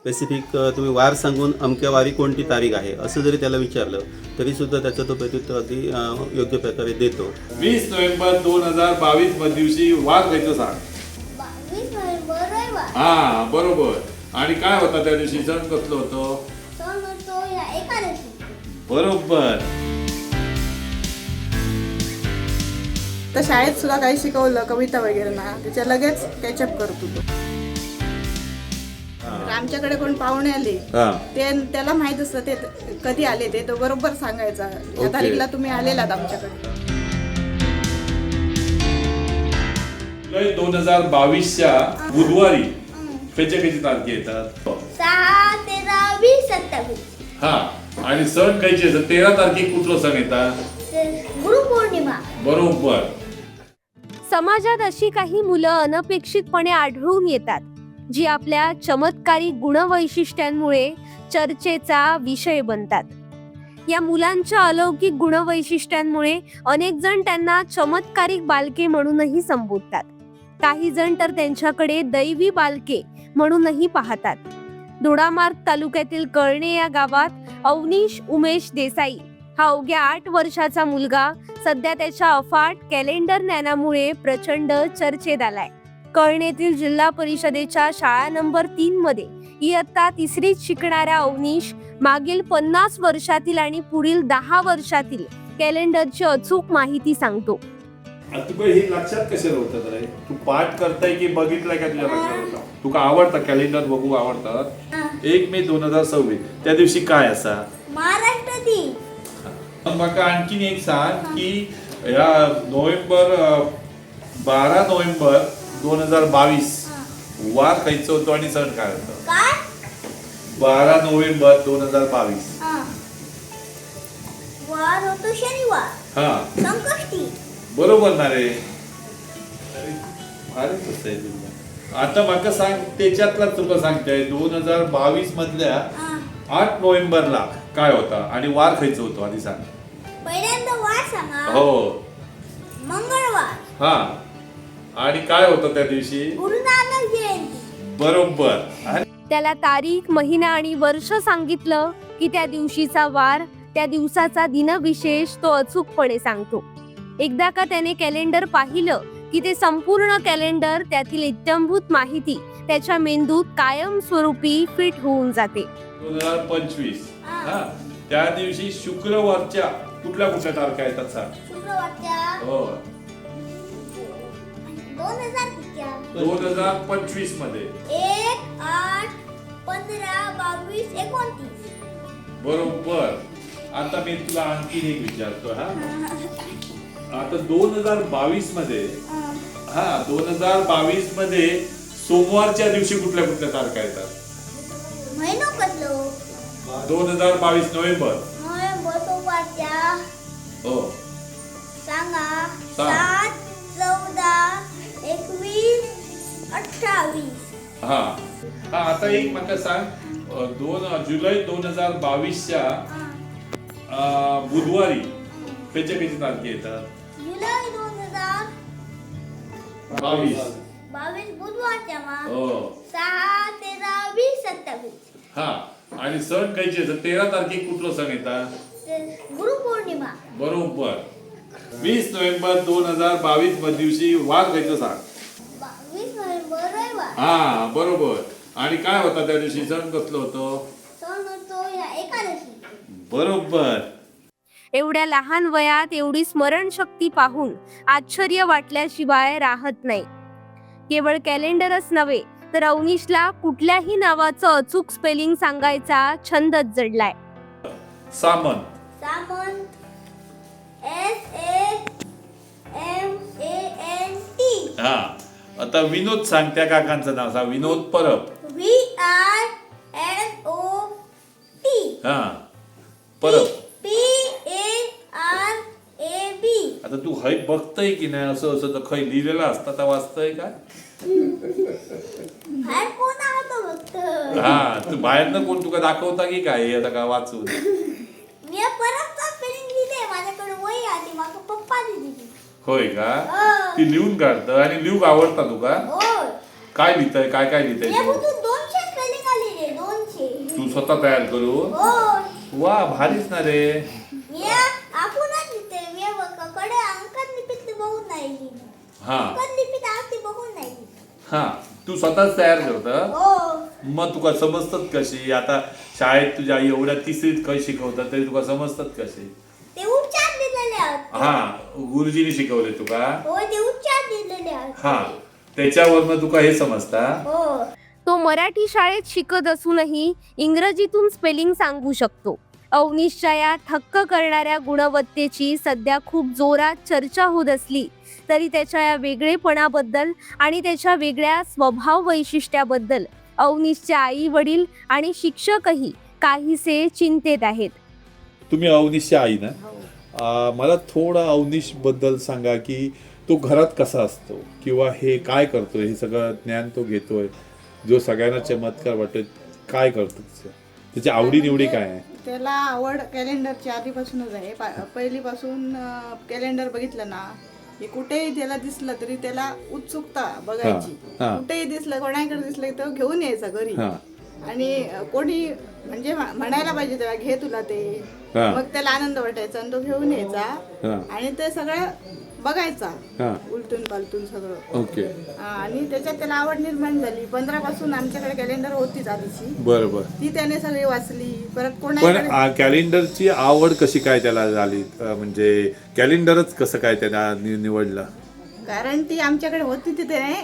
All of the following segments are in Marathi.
स्पेसिफिक तुम्ही वार सांगून अमक्या वारी कोणती तारीख आहे असं जरी त्याला विचारलं तरी सुद्धा त्याचं तो प्रत्युत्तर अगदी योग्य प्रकारे देतो. 20 नोव्हेंबर 2022 दिवशी वार खायचं सांग. 22 नोव्हेंबर रविवार. हा बरोबर. आणि काय होता त्या दिवशी, सण कसलो होतो? सण होतो या एकादशी. बरोबर. तर शाळेत सुद्धा काही शिकवलं कविता वगैरे ना त्याच्या लगेच कॅचअप करतो तो. तर आमच्याकडे कोण पाहुणे आले ते त्याला माहित असतं ते कधी आले ते तो बरोबर सांगायचा या तारीखला तुम्ही आलेलात आमच्याकडे. जुलै 2022च्या बुधवारी खयची तारखे येतात? 6, 13, 20, 27. हा. आणि सण खयचे येतात? 13 तारखेक कुठलो सण येतात? गुरुपौर्णिमा. बरोबर. समाजात अशी काही मुलं अनपेक्षितपणे आढळून येतात जी आपल्या चमत्कारी गुणवैशिष्ट्यांमुळे चर्चेचा विषय बनतात. या मुलांच्या अलौकिक गुणवैशिष्ट्यांमुळे अनेक जण त्यांना चमत्कारिक बालके म्हणूनही संबोधतात. काही जण तर त्यांच्याकडे दैवी बालके म्हणूनही पाहतात. दोडामार्ग तालुक्यातील कळणे या गावात अवनीश उमेश देसाई हा अवघ्या 8 वर्षाचा मुलगा सध्या त्याच्या अफाट कॅलेंडर ज्ञानामुळे प्रचंड चर्चेत आलाय. कळणेतील जिल्हा परिषदेच्या शाळा नंबर 3 मध्ये इयत्ता 3रीत शिकणाऱ्या अवनीश मागील 50 वर्षातील आणि पुढील 10 वर्षातील कॅलेंडरची अचूक माहिती सांगतो. तुका हे लक्षात कशा होतं रे? तू पाठ करताय की बघितलाय का तुझ्या लक्षात होता? तुका आवडतं कॅलेंडर बघू आवडतात? 1 मे 2026 त्या दिवशी काय असा? महाराष्ट्र दिन. म्हाका आणखीन एक सांग की या 12 नोव्हेंबर 2022 वार खयचो होतो आणि सण काय होतो? काय? 12 नोव्हेंबर 2022. वार होतो शनिवार. हा संकष्टी. बरोबर ना रे? भारी कसं आहे तुला. आता माका सांग त्याच्यातला तुका सांगताय 2022 मधल्या 8 नोव्हेंबरला काय होता आणि वार खयचो होतो आधी सांग. पहिल्यांदा वार सांगा. हो. मंगळवार. हा. आणि काय होतं त्या दिवशी? गुरु नानक जयंती. बरोबर. त्याला तारीख, महिना आणि वर्ष सांगितलं की त्या दिवशीचा वार, त्या दिवसाचा दिनविशेष तो अचूकपणे सांगतो. एकदा का त्याने कॅलेंडर पाहिलं की ते संपूर्ण कॅलेंडर, त्यातील इत्थंभूत माहिती त्याच्या मेंदूत कायम स्वरूपी फिट होऊन जाते. 2025 हा त्या दिवशी शुक्रवारच्या कुठल्या तारखा येतात सांग? शुक्रवारच्या हो 2025 मध्ये 1, 8, 15, 22, 29. बरोबर. आता मी तुला आणखी एक विचारतो. हा आता 2022 मध्ये 2022 मध्ये सोमवारच्या दिवशी कुठल्या तारखा येतात? महिनो कसलो? 2022 नोव्हेंबर. नोव्हेंबर सोमवारच्या हो सांगा. सांग. 7, 14, 21, 28. हा. आता एक मला सांग 2 जुलै 2022च्या बुधवारी खयची तारखे येतात? जुलै 2022 बुधवारच्या हो 6, 13, 20, 27. हा. आणि सण खयचे येतात? 13 तारखेक कुठलो सण येतात? गुरुपौर्णिमा. बरोबर. 20 नोव्हेंबर 2022 दिवशी वार खयचो सांग? 22 नोव्हेंबर रविवार. हा बरोबर. आणि काय होता त्या दिवशी, सण कसलो होतो? सण होतो या एकादशी. बरोबर. एवढ्या लहान वयात एवढी स्मरणशक्ती पाहून आश्चर्य वाटल्याशिवाय राहत नाही. केवळ कॅलेंडरच नव्हे तर अवनीशला कुठल्याही नावाचं अचूक स्पेलिंग सांगायचा छंदच जडलाय. सामंत. सामंत. SAMANT. हा. आता विनोद सांग त्या काकांचं नाव सांग. विनोद परब. VINOT. हा परब. PARAB. आता तू हय बघतय की नाही असं असं तर खय लिहिलेलं असतं तर वाचतय का? बाहेर कोण आहोत फक्त. हा तू बाहेरनं कोण तुका दाखवता की काय आता का वाचून? मी परत स्पेलिंग लिहिले माझ्याकडे वही आली माझ्या पप्पाने दिली. होय का? ती लिहून काढतं आणि लिहूक आवडता तुका? होय. काय लिहितय काय काय लिहितय? 200 स्पेलिंग आलेले 200 स्वतः तयार करून हो वा भारीच ना रे. मी आपणच लिहिते मी कडे अंकन लिपीत बघून नाही लिहिली. हा अंकन लिपीत आरती बघून नाही लिहिली. हा तू स्वतःच तयार करत. हो मग तुका समजतात कशी आता शाळेत तुझ्या एवढ्या तिसरीत काही शिकवतात तरी तुका समजतात कशी. ते उच्चार दिलेले आहेत. हा गुरुजीने शिकवले तुका. हो ते उच्चार दिलेले आहेत. हा त्याच्यावरनं तुका हे समजता. हो तो मराठी शाळेत शिकत असूनही इंग्रजीतून स्पेलिंग सांगू शकतो. अवनीशच्या या थक्क करणाऱ्या गुणवत्तेची सध्या खूप जोरात चर्चा होत असली तरी त्याच्या या वेगळेपणाबद्दल आणि त्याच्या वेगळ्या स्वभाव वैशिष्ट्याबद्दल अवनीशचे आई वडील आणि शिक्षकही काहीसे चिंतेत आहेत. तुम्ही अवनीशच्या आई ना. मला थोडं अवनीश बद्दल सांगा की तो घरात कसा असतो किंवा हे काय करतोय, हे सगळं ज्ञान तो घेतोय जो सगळ्यांना चमत्कार वाटत, काय करतो त्याची आवडी निवडी काय आहे. त्याला आवड कॅलेंडरची आधीपासूनच आहे. पहिलीपासून कॅलेंडर बघितलं ना की कुठेही त्याला दिसलं तरी त्याला उत्सुकता बघायची. हा. कुठेही दिसलं कोणाकडे दिसलं तर घेऊन यायचा घरी. आणि कोणी म्हणजे म्हणायला पाहिजे त्याला घे तुला ते, मग त्याला आनंद वाटायचा आणि तो घेऊन यायचा आणि ते सगळं बघायचा उलटून पालटून सगळं. ओके. आणि त्याच्यात त्याला आवड निर्माण झाली. 15 पासून आमच्याकडे कॅलेंडर होतीच आधीची. बरोबर. ती त्याने सगळी वाचली. परत पण कोणाकडे कॅलेंडरची आवड कशी काय त्याला झाली, म्हणजे कॅलेंडरच कसं काय त्याला निवडलं. कारण ती आमच्याकडे होती ती त्याने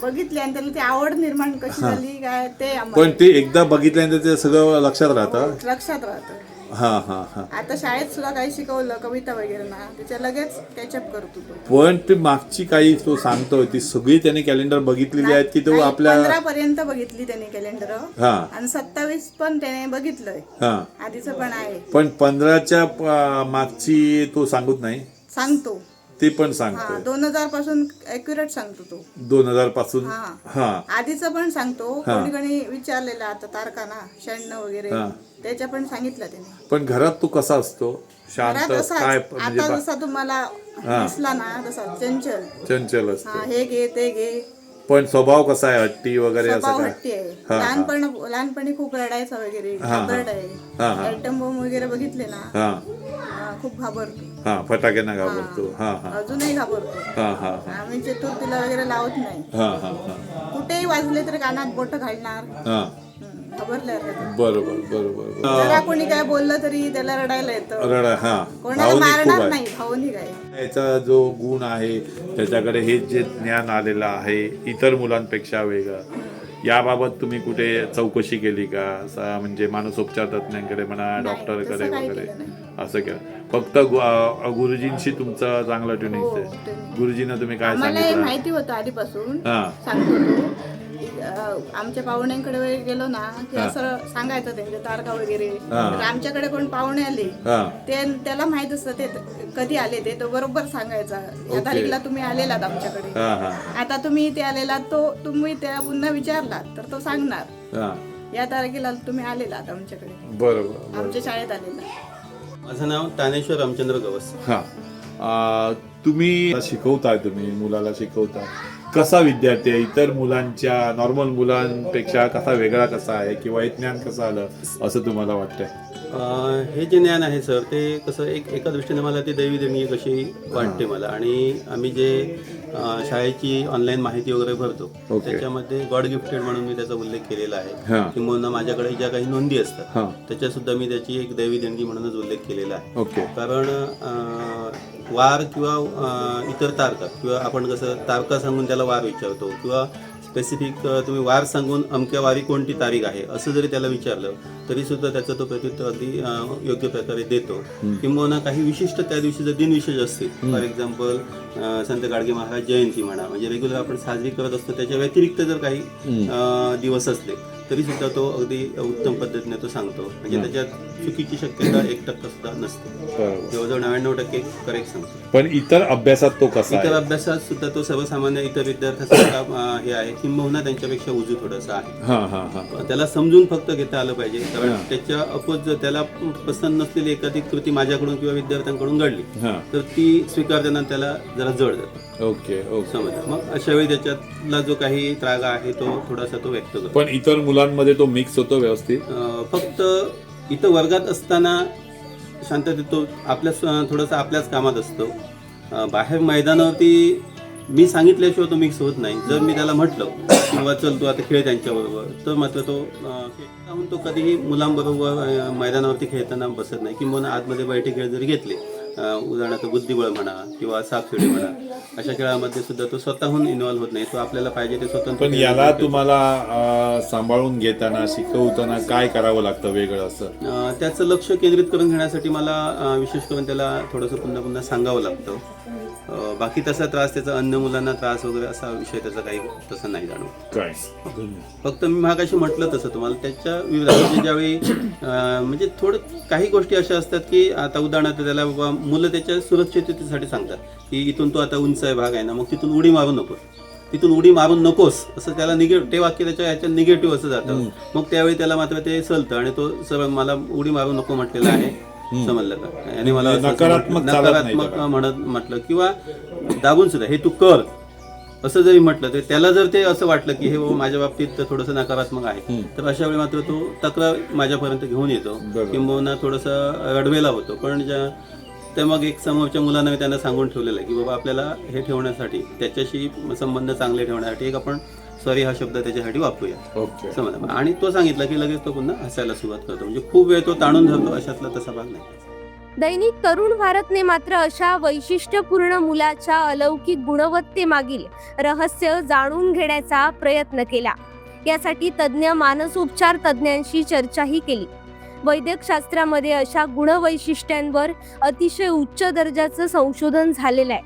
बघितली आणि त्याला ती आवड निर्माण कशी झाली काय ते पण ते एकदा बघितल्यानंतर ते सगळं लक्षात राहतं. लक्षात राहतं. हा हा हा. आता शाळेत सुद्धा काही शिकवलं कविता वगैरे ना त्याच्या लगेच कॅचअप करतो तो. पण ते मागची काही तो सांगतोय ती सगळी त्याने कॅलेंडर बघितलेली आहेत की तो आपल्या 15 पर्यंत बघितली त्याने कॅलेंडर हा आणि 27 पण त्याने बघितलंय. हा. आधीच पण आहे. पण 15च्या मागची तो सांगत नाही. सांगतो ते पण सांगतोय. 2000 पासून अॅक्युरेट सांगतो तो. 2000 पासून. हा. आधीच पण सांगतो. कोणी कोणी विचारलेलं आता तारखा ना 96 वगैरे त्याच्या पण सांगितलं त्याने. पण घरात तू कसा असतो, शांत घरात असाच. काय आता म्हणजे जसा तुम्हाला दिसला ना तसा चंचल. चंचल असतो. हे घे ते घे. पण स्वभाव कसा आहे, हट्टी वगैरे असं स्वभाव काय. हट्टी आहे. लहानपणी खूप रडायचा वगैरे घाबरट आहे. ऍटम बॉम्ब वगैरे बघितले ना खूप घाबरतो. हा फटाक्यांना घाबरतो. हा हा अजूनही घाबरतो. हा हा आम्ही चतुर्थीला वगैरे लावत नाही. हा हा हा. कुठेही वाजले तरी कानात बोट घालणार. हा. घाबरल्यावर बरोबर बरोबर. जरा कोणी काय बोललं तरी त्याला रडायला येतं. रडा. हा. कोणाला मारणार नाही. भावनिक आहे. याचा जो गुण आहे त्याच्याकडे हे जे ज्ञान आलेलं आहे इतर मुलांपेक्षा वेगळं, याबाबत तुम्ही कुठे चौकशी केली का, म्हणजे मानसोपचार तज्ञांकडे म्हणा, डॉक्टरकडे वगैरे असं केलं. फक्त गुरुजींशी तुमचं चांगलं ट्युनिंग आहे. गुरुजींना तुम्ही काय मला सांगितलं. माहिती होतं आधीपासून. हा. सांगतो तो. आमच्या पाहुण्यांकडे वगैरे गेलो ना की असं सांगायचं त्यांच्या तारखा वगैरे. तर आमच्याकडे कोण पाहुणे आले ते त्याला माहित असतं ते कधी आले ते तो बरोबर सांगायचा या तारीखला तुम्ही आलेलात आमच्याकडे. आता तुम्ही इथे आलेलात तो तुम्ही त्याला पुन्हा विचारला तर तो सांगणार या तारखेला तुम्ही आलेलात आमच्याकडे. बरोबर. आमच्या शाळेत आलेला. माझं नाव तानेश्वर रामचंद्र गवस. हा. तुम्ही शिकवताय, तुम्ही मुलाला शिकवताय. कसा विद्यार्थी आहे, इतर मुलांच्या नॉर्मल मुलांपेक्षा कसा वेगळा कसा आहे किंवा हे ज्ञान कसं आलं असं तुम्हाला वाटतंय. हे जे ज्ञान आहे सर ते कसं एका दृष्टीने मला ती दैवी देणगी कशी वाटते मला. आणि आम्ही जे शाळेची ऑनलाईन माहिती वगैरे भरतो त्याच्यामध्ये गॉड गिफ्टेड म्हणून मी त्याचा उल्लेख केलेला आहे. किंवा माझ्याकडे ज्या काही नोंदी असतात त्याच्यात सुद्धा मी त्याची एक दैवी देणगी म्हणूनच उल्लेख केलेला आहे. कारण वार किंवा इतर तारखा किंवा आपण कसं तारखा सांगून त्याला वार विचारतो किंवा स्पेसिफिक तुम्ही वार सांगून अमक्या वारी कोणती तारीख आहे असं जरी त्याला विचारलं तरी सुद्धा त्याचं तो प्रत्युत्तर अगदी योग्य प्रकारे देतो. किंबहुना काही विशिष्ट त्या दिवशी जर दिनविशेष असतील, फॉर एक्झाम्पल संत गाडगे महाराज जयंती म्हणा, म्हणजे रेग्युलर आपण साजरी करत असतो त्याच्या व्यतिरिक्त जर काही दिवस असले तरी सुद्धा तो अगदी उत्तम पद्धतीने तो सांगतो. म्हणजे त्याच्यात चुकीची शक्यता 1% सुद्धा नसते. जवळजवळ 99% करेक्ट सांगतो. पण इतर अभ्यासात तो कसा, इतर अभ्यासात सुद्धा तो सर्वसामान्य इतर विद्यार्थ्यांचा हे आहे किंबहुना त्यांच्यापेक्षा उजू थोडासा आहे. त्याला समजून फक्त घेता आलं पाहिजे. कारण त्याच्या अपोज त्याला पसंत नसलेली एखादी कृती माझ्याकडून किंवा विद्यार्थ्यांकडून घडली तर ती स्वीकारताना त्याला जरा जड जातं. ओके. समज मग अशा वेळी त्याच्यातला जो काही त्रागा आहे तो थोडासा तो व्यक्त करतो. पण इतर मुलांमध्ये तो मिक्स होतो व्यवस्थित? फक्त इथं वर्गात असताना शांततेत तो थोडंसं आपल्याच कामात असतो. बाहेर मैदानावरती मी सांगितल्याशिवाय तो मिक्स होत नाही. जर मी त्याला म्हटलं किंवा चल तू आता खेळ त्यांच्याबरोबर, तर मात्र तो खेळून तो कधीही मुलांबरोबर मैदानावरती खेळताना बसत नाही. किंवा आतमध्ये बैठे खेळ जरी घेतले, उदाहरणार्थ बुद्धिबळ म्हणा किंवा सापशिडी म्हणा, अशा खेळामध्ये सुद्धा तो स्वतःहून इन्व्हॉल्व्ह होत नाही. तो आपल्याला पाहिजे ते स्वतंत्र. पण याला तुम्हाला सांभाळून घेताना, शिकवताना काय करावं लागतं वेगळं असं? त्याचं लक्ष केंद्रित करून घेण्यासाठी मला विशेष करून त्याला थोडंसं पुन्हा पुन्हा सांगावं लागतं. बाकी तसा त्रास, त्याचा अन्य मुलांना त्रास वगैरे असा विषय त्याचा काही तसं नाही जाणवत. काय फक्त मी मागाशी म्हटलं तसं तुम्हाला त्याच्या विरोधात ज्यावेळी म्हणजे थोडं काही गोष्टी अशा असतात की आता उदाहरणार्थ त्याला बाबा मुलं त्याच्या सुरक्षिततेसाठी सांगतात की इथून तो आता उंच भाग आहे ना, मग तिथून उडी मारू नकोस, तिथून उडी मारू नकोस, असं त्याला ते वाक्य त्याच्या ह्याच्या निगेटिव्ह असं जातं. मग त्यावेळी त्याला मात्र ते चलतं आणि तो सरळ मला उडी मारू नको म्हटलेलं आहे, समजलं का? आणि मला नकारात्मक म्हटलं किंवा दाबून सुद्धा हे तू कर असं जरी म्हटलं, तर त्याला जर ते असं वाटलं की हे माझ्या बाबतीत थोडंसं नकारात्मक आहे, तर अशा वेळी मात्र तो तक्रार माझ्यापर्यंत घेऊन येतो किंवा थोडंसं रडवेला होतो. पण ते मग एक समोरच्या मुलांना मी त्यांना सांगून ठेवलेलं आहे की बाबा आपल्याला हे ठेवण्यासाठी, त्याच्याशी संबंध चांगले ठेवण्यासाठी एक आपण सॉरी हा शब्द त्याच्यासाठी वापरूया, समजा. आणि तो सांगितला की लगेच तो पुन्हा हसायला सुरुवात करतो. म्हणजे खूप वेळ तो ताणून धरतो, अशातला तसा भाग नाही. दैनिक तरुण भारतने मात्र अशा वैशिष्ट्यपूर्ण मुलाच्या अलौकिक गुणवत्तेमागील रहस्य जाणून घेण्याचा प्रयत्न केला. यासाठी तज्ज्ञ मानसोपचार तज्ज्ञांशी चर्चाही केली. वैद्यकशास्त्रामध्ये अशा गुणवैशिष्ट्यांवर अतिशय उच्च दर्जाचं संशोधन झालेलं आहे.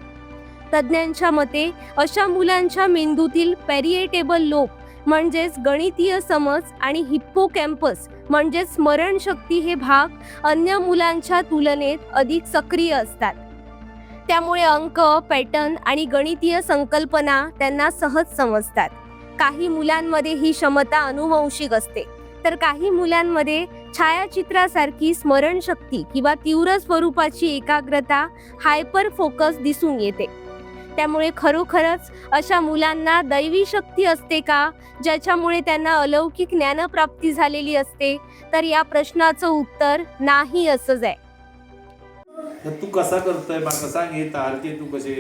तज्ज्ञांच्या मते अशा मुलांच्या मेंदूतील पॅरिएटेबल लोब म्हणजेच गणितीय समज आणि हिप्पोकॅम्पस म्हणजे स्मरणशक्ती हे भाग अन्य मुलांच्या तुलनेत अधिक सक्रिय असतात. त्यामुळे अंक, पॅटर्न आणि गणितीय संकल्पना त्यांना सहज समजतात. काही मुलांमध्ये ही क्षमता अनुवंशिक असते, तर काही मुलांमध्ये छायाचित्रासारखी स्मरणशक्ती किंवा तीव्र स्वरूपाची एकाग्रता, हायपर फोकस दिसून येते. त्यामुळे खरोखरच अशा मुलांना दैवी शक्ती असते का, ज्याच्यामुळे त्यांना अलौकिक ज्ञानप्राप्ती झालेली असते? तर या प्रश्नाचं उत्तर नाही असंच आहे. तू कसा करतोय मला सांग, हे तारखे तू कसे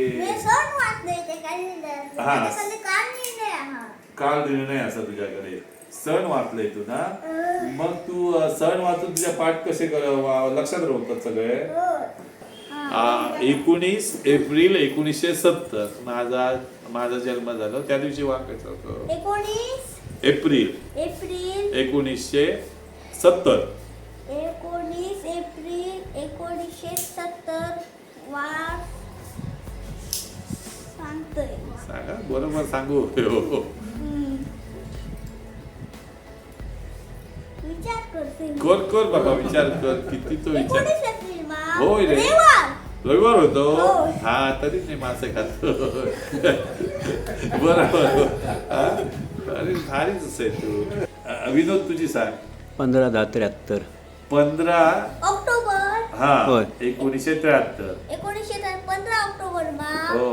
काल निर्णय असा तुझ्याकडे सण वाचलंय तू ना, मग तू सण वाचून तुझ्या पाठ कसे लक्षात राहतात सगळे? 19 एप्रिल 1970 माझा जन्म झाला, त्या दिवशी वाकायचं होतं 19 एप्रिल 1970. 19 एप्रिल 1970 वार सांगतोय. सांगा बरोबर सांगू. विचार करते. कर बाबा, विचार कर. किती तो विचार. 19 एप्रिल मा होय रे, रविवार होतो. हा तरी नाही मासे खातो. बरोबर. अरे भारीच असे तू. विनोद तुझी सांग. 15/10/73. 15 ऑक्टोबर. हा होय. 1973. 15 ऑक्टोबर मा हो.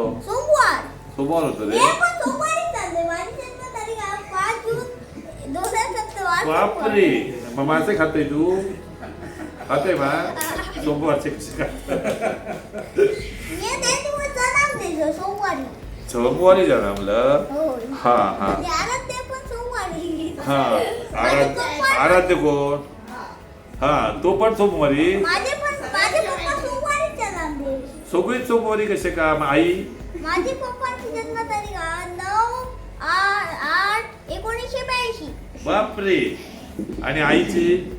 सोमवार होतो रे. हे पण सोमवारी चालले. माझी जन्मतारीख 5 जून 2070. बापरे, मग मासे खातोय तू? खातोय मा सोमवारचे कसे सोमवारी जन्मलं. हा हा हा. आराध्य कोण? हा तो पण सोमवारी. सगळीच सोमवारी कसे का? आई माझे पप्पांची जन्मतारीख 9/8/1982. बापरे. आणि आईची?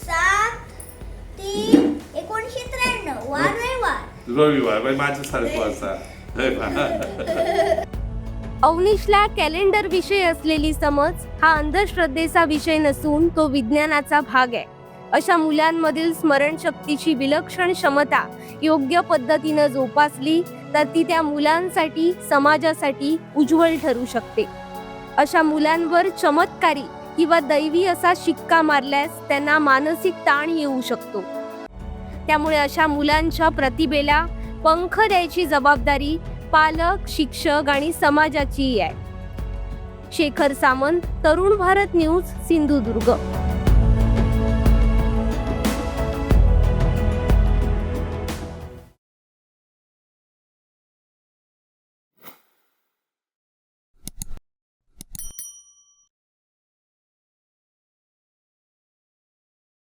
7/3/1993. रविवार. माझ्या सारखं असा. अवनीशला कॅलेंडर विषयी असलेली समज हा अंधश्रद्धेचा विषय नसून तो विज्ञानाचा भाग आहे. अशा मुलांमधील स्मरणशक्तीची विलक्षण क्षमता योग्य पद्धतीनं जोपासली तर ती त्या मुलांसाठी, समाजासाठी उज्ज्वल ठरू शकते. अशा मुलांवर चमत्कारी किंवा दैवी असा शिक्का मारल्यास त्यांना मानसिक ताण येऊ शकतो. त्यामुळे अशा मुलांच्या प्रतिभेला पंख द्यायची जबाबदारी पालक, शिक्षक आणि समाजाची आहे. शेखर सामंत, तरुण भारत न्यूज, सिंधुदुर्ग.